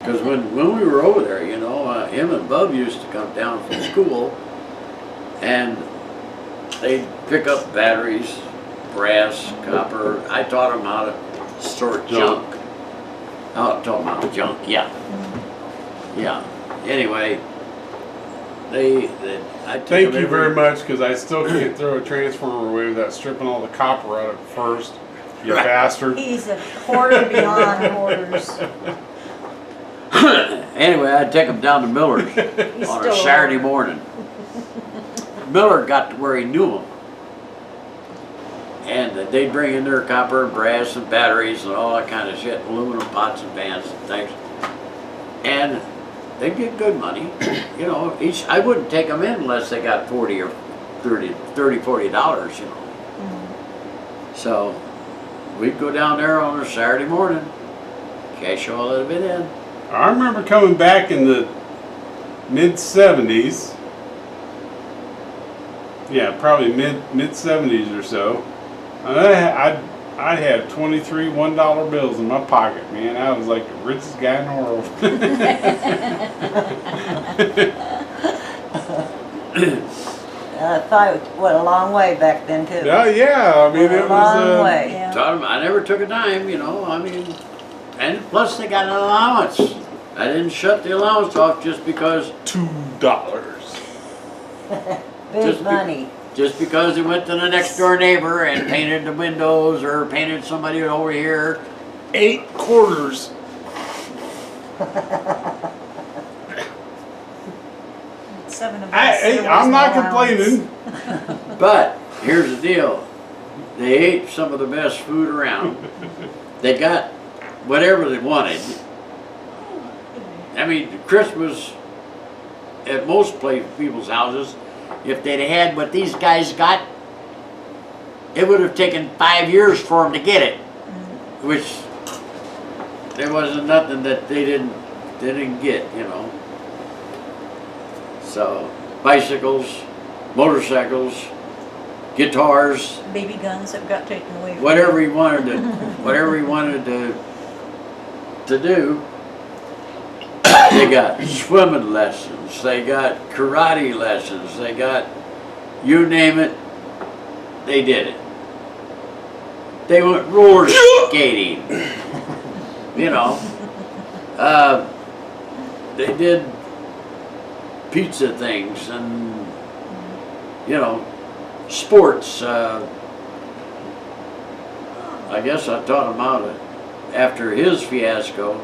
Because when we were over there, you know, him and Bub used to come down from school, and they'd pick up batteries, brass, copper. I taught them how to sort junk. How to taught them how to junk, yeah. Yeah. Anyway, I took Thank them you very much, because I still can't throw a transformer away without stripping all the copper out of it first. You Right. bastard. He's a hoarder beyond hoarders. Anyway, I'd take them down to Miller's He's on still a Saturday morning. Miller got to where he knew them. And they'd bring in their copper and brass and batteries and all that kind of shit, aluminum pots and pans and things. And they'd get good money. You know, I wouldn't take them in unless they got $40 or $30, $40, you know. So we'd go down there on a Saturday morning, cash all of it in. I remember coming back in the mid-70s. Yeah, probably mid-70s or so. I'd have 23 $1 bills in my pocket, man. I was like the richest guy in the world. I thought it went a long way back then too. Oh yeah, I mean it A long was. way. Yeah. Taught them, I never took a dime, you know, I mean, and plus they got an allowance. I didn't shut the allowance off just because, $2. Big Just be- money. just because they went to the next door neighbor and painted the windows or painted somebody over here. 8 quarters. Seven of us. I'm not complaining. But here's the deal, they ate some of the best food around. They got whatever they wanted. I mean, Christmas at most people's houses, if they'd had what these guys got, it would have taken 5 years for them to get it, which there wasn't nothing that they didn't get, you know. So bicycles, motorcycles, guitars, BB guns that got taken away from whatever he wanted to do. They got swimming lessons, they got karate lessons, they got, you name it, they did it. They went roller skating, you know. They did pizza things and, you know, sports. I guess I taught him how to, after his fiasco,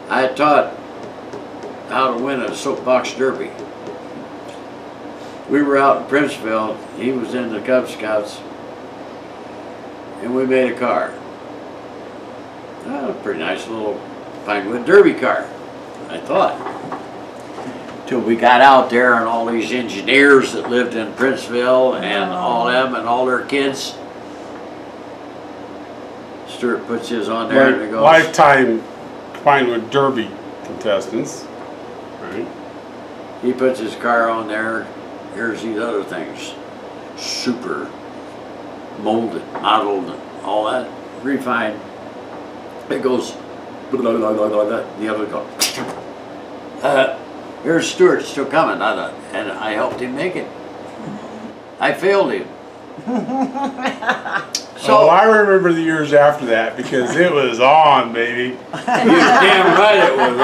I taught how to win a soapbox derby. We were out in Princeville, he was in the Cub Scouts, and we made a car. A pretty nice little pinewood derby car, I thought. Till we got out there and all these engineers that lived in Princeville and all them and all their kids. Stuart puts his on there and it goes, Lifetime Pinewood Derby contestants, right? he puts his car on there, here's these other things. Super molded, modeled, and all that, refined. It goes, blah, blah, blah, blah, blah, blah. The other goes, here's Stuart still coming, and I helped him make it. I failed him. So I remember the years after that because it was on, baby. You're damn right it was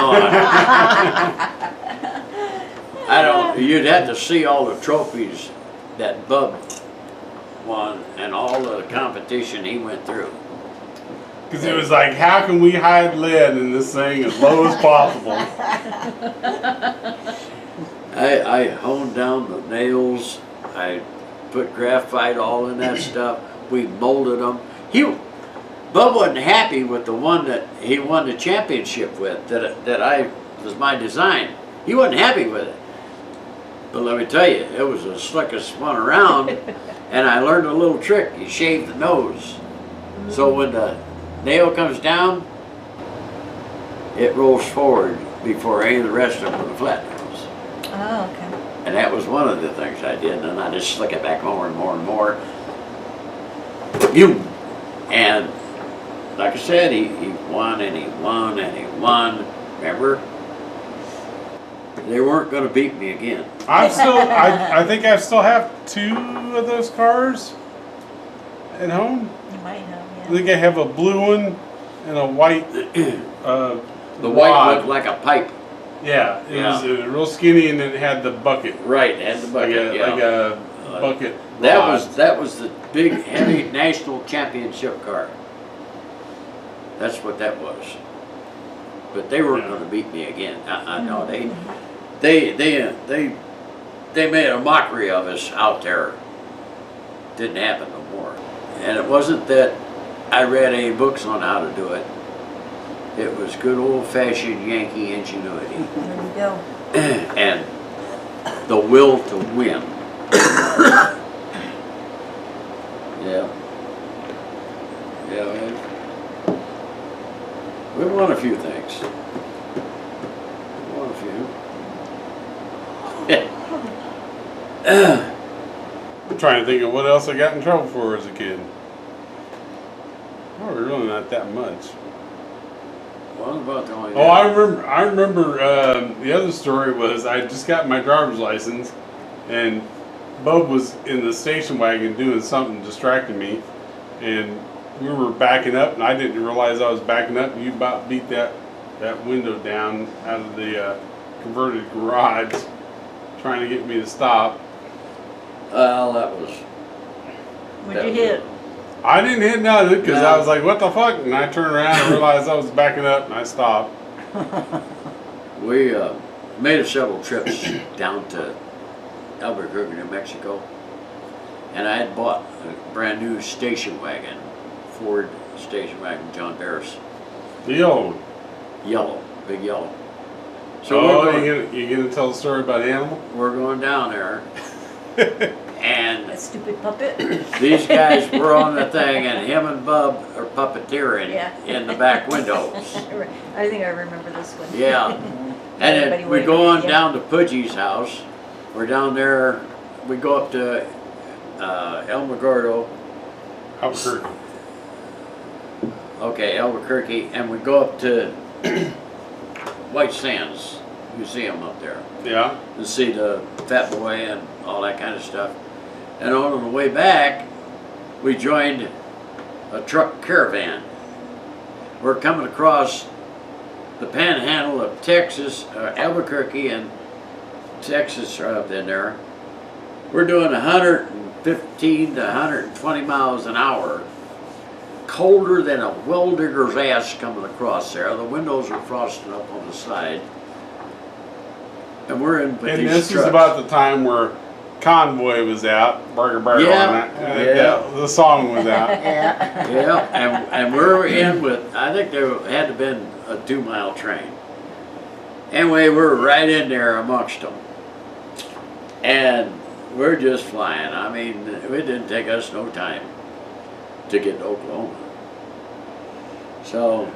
on. You'd have to see all the trophies that Bub won and all the competition he went through. Because it was like, how can we hide lead in this thing as low as possible? I honed down the nails, I put graphite all in that stuff, we molded them. Bub wasn't happy with the one that he won the championship with, that was my design. He wasn't happy with it. But let me tell you, it was the slickest one around, and I learned a little trick. You shave the nose. So when the nail comes down, it rolls forward before any of the rest of them are flat nails. Oh, okay. And that was one of the things I did, and I just slick it back more and more and more. And like I said, he won and he won and he won. Remember? They weren't going to beat me again. I think I still have 2 of those cars at home. You might have, I yeah. think I have a blue one and a white. The white rod. looked like a pipe. Yeah, it Yeah. was real skinny, and it had the bucket, Right, and the bucket. like a bucket. That rod. was the big heavy national championship car. That's what that was. But they weren't Yeah. going to beat me again. No, they made a mockery of us out there. Didn't happen no more. And it wasn't that I read any books on how to do it. It was good old-fashioned Yankee ingenuity There you go. and the will to win. Yeah. Yeah, we won a few things. We won a few. I'm trying to think of what else I got in trouble for as a kid. Oh, really not that much. Well, about the only Oh, I remember. The other story was I just got my driver's license, and Bub was in the station wagon doing something, distracting me, and we were backing up, and I didn't realize I was backing up, and you about beat that window down out of the converted garage, trying to get me to stop. Well, that was. What'd you hit? I didn't hit nothing because No. I was like, "What the fuck?" And I turned around and realized I was backing up, and I stopped. We made several trips down to Albuquerque, New Mexico, and I had bought a brand new station wagon, Ford station wagon, John Barris, The old. yellow, big yellow. So Oh, we're you gonna tell a story about Animal? going down there, and That stupid puppet? these guys were on the thing, and him and Bub are puppeteering Yeah. in the back windows. I think I remember this one. Yeah. And Everybody then we go waving on at you. down to Pudgy's house. We're down there. We go up to El Magordo. Albuquerque. Okay, Albuquerque, and we go up to White Sands Museum up there Yeah. to see the Fat Boy and all that kind of stuff. And on the way back, we joined a truck caravan. We're coming across the panhandle of Texas, Albuquerque and Texas are up in there. We're doing 115 to 120 miles an hour. Colder than a well digger's ass coming across there. The windows are frosting up on the side. And we're in with And these this trucks. is about the time where Convoy was out, Burger Burger Yeah, on that. yeah. The song was out. Yeah. Yeah, and we're in with, I think there had to have been a 2-mile train. Anyway, we're right in there amongst them. And we're just flying. I mean, it didn't take us no time to get to Oklahoma. So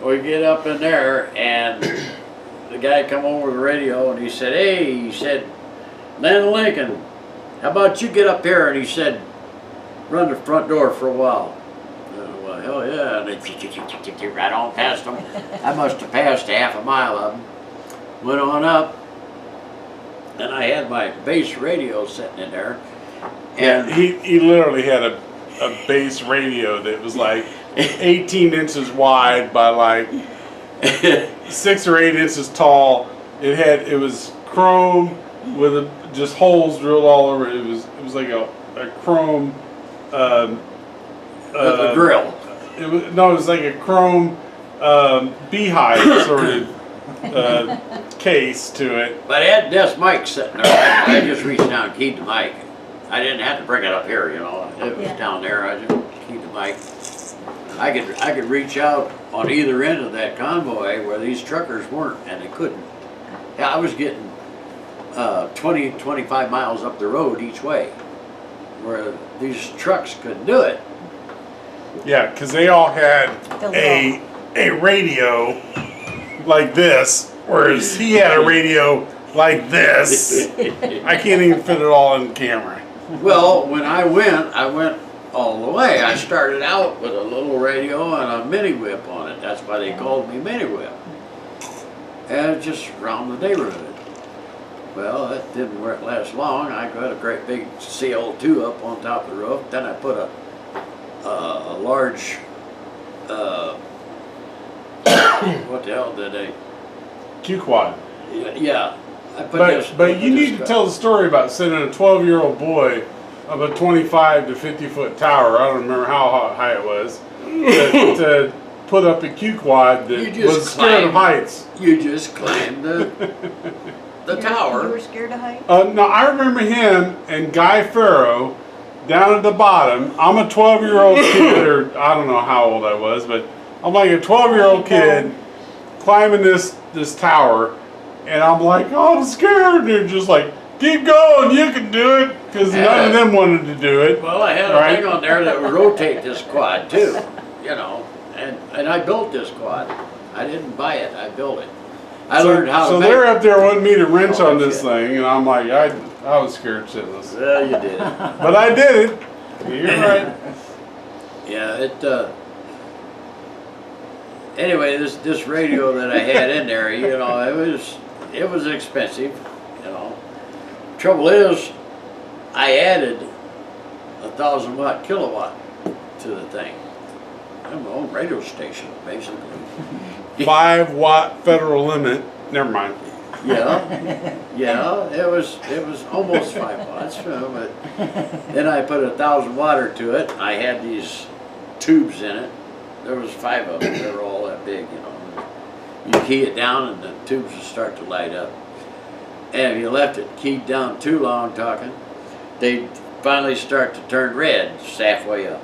we get up in there, and the guy come over the radio, and he said, "Hey," he said, "Land Lincoln, how about you get up here?" And he said, "Run the front door for a while." Well, hell yeah, and then right on past them. I must have passed half a mile of them. Went on up, and I had my base radio sitting in there. And He literally had a base radio that was like 18 inches wide by like 6 or 8 inches tall. It was chrome with just holes drilled all over it. It was like a chrome the grill. It was like a chrome beehive sort of case to it. But it had this mic sitting there. I just reached down and keyed the mic. I didn't have to bring it up here, you know. It was Yeah. down there. I just keyed the mic. I could reach out on either end of that convoy where these truckers weren't, and they couldn't. Yeah, I was getting 20, 25 miles up the road each way, where these trucks couldn't do it. Yeah, because they all had The a radio like this, whereas he had a radio like this. I can't even fit it all in camera. Well, when I went all the way. I started out with a little radio and a mini whip on it. That's why they called me Mini Whip. and just around the neighborhood. Well, that didn't last long. I got a great big CO2 up on top of the roof. Then I put a large, what the hell did they? Q-quad. Yeah, I put this. But you need to tell the story about sending a 12-year-old boy up a 25 to 50-foot tower. I don't remember how high it was. to put up a Q-quad that was scared of heights. You just climbed the tower. You were scared of heights? No, I remember him and Guy Farrow down at the bottom. I'm a 12-year-old kid, or I don't know how old I was, but I'm like a 12-year-old kid climbing this tower, and I'm like, oh, I'm scared. And they're just like, keep going, you can do it, because none of them wanted to do it. Well, I had a thing on there that would rotate this quad too, you know, and I built this quad. I didn't buy it, I built it. I learned how to So make they're up there wanting me to wrench Oh, on this shit. thing, and I'm like, I was scared shitless. Well, you did. But I did it. You're right. Yeah, anyway, this radio that I had in there, you know, it was expensive, you know. Trouble is, I added 1,000-watt kilowatt to the thing. I'm my own radio station, basically. 5-watt federal limit. Never mind. Yeah, it was almost 5 watts, but then I put 1,000-watt to it. I had these tubes in it. There was 5 of them. They were all that big, you know. You key it down and the tubes would start to light up. And if you left it keyed down too long talking, they'd finally start to turn red just halfway up.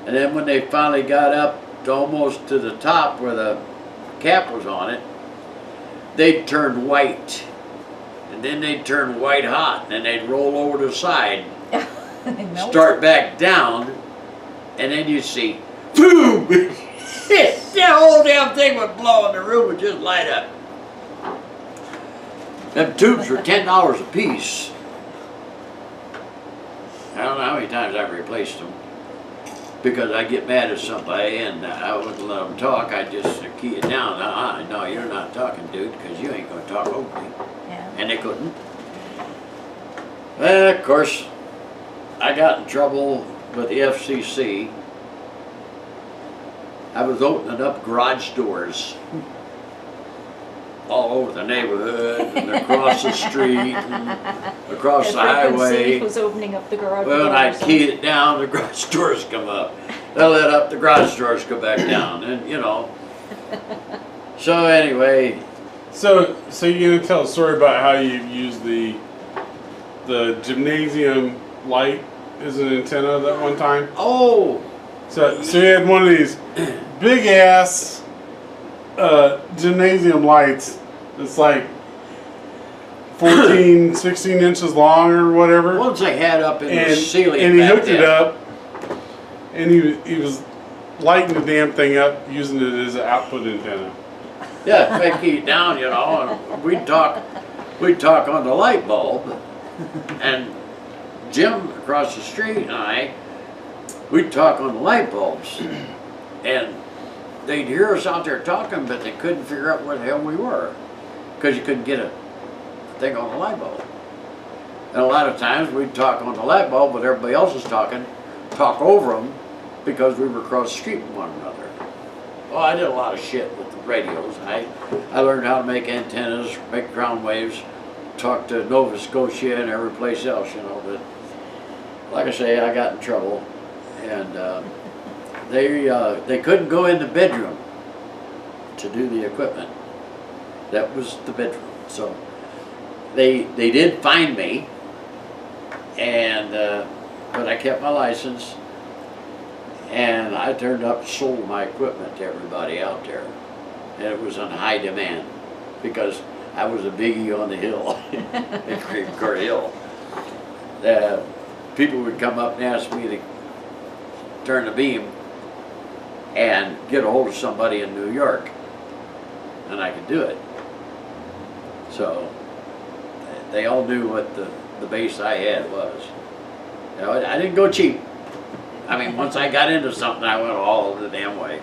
And then when they finally got up to almost to the top where the cap was on it, they'd turn white. And then they'd turn white hot, and then they'd roll over the side, start back down, and then you'd see, boom! The whole damn thing would blow and the room would just light up. Them tubes were $10 a piece. I don't know how many times I've replaced them. Because I get mad at somebody and I wouldn't let them talk. I just key it down. No, you're not talking, dude, because you ain't going to talk over me. Yeah. And they couldn't. Well, of course, I got in trouble with the FCC. I was opening up garage doors all over the neighborhood and across the street and across the highway. Was opening up the garage Well, when I doors. keyed it down, the garage doors come up. I let up, the garage doors go back down, and you know. So anyway. So you're gonna tell a story about how you use the gymnasium light as an antenna that one time? Oh. So you had one of these big ass gymnasium lights that's like 14, 16 inches long or whatever. Once I had up in the ceiling. And he back hooked it then. up, and he was lighting the damn thing up, using it as an output antenna. Yeah, if I keyed it down, you know, and we'd talk on the light bulb, and Jim across the street and we'd talk on the light bulbs, and they'd hear us out there talking, but they couldn't figure out where the hell we were, because you couldn't get a thing on the light bulb. And a lot of times we'd talk on the light bulb, but everybody else was talk over them, because we were across the street from one another. Well, I did a lot of shit with the radios. I learned how to make antennas, make ground waves, talk to Nova Scotia and every place else, you know, but like I say, I got in trouble, and they couldn't go in the bedroom to do the equipment. That was the bedroom. So they did find me, and but I kept my license, and I turned up and sold my equipment to everybody out there, and it was on high demand because I was a biggie on the hill, in Cream Court Hill. People would come up and ask me to turn the beam and get a hold of somebody in New York, and I could do it. So they all knew what the base I had was. You know, I didn't go cheap. I mean, once I got into something, I went all the damn way.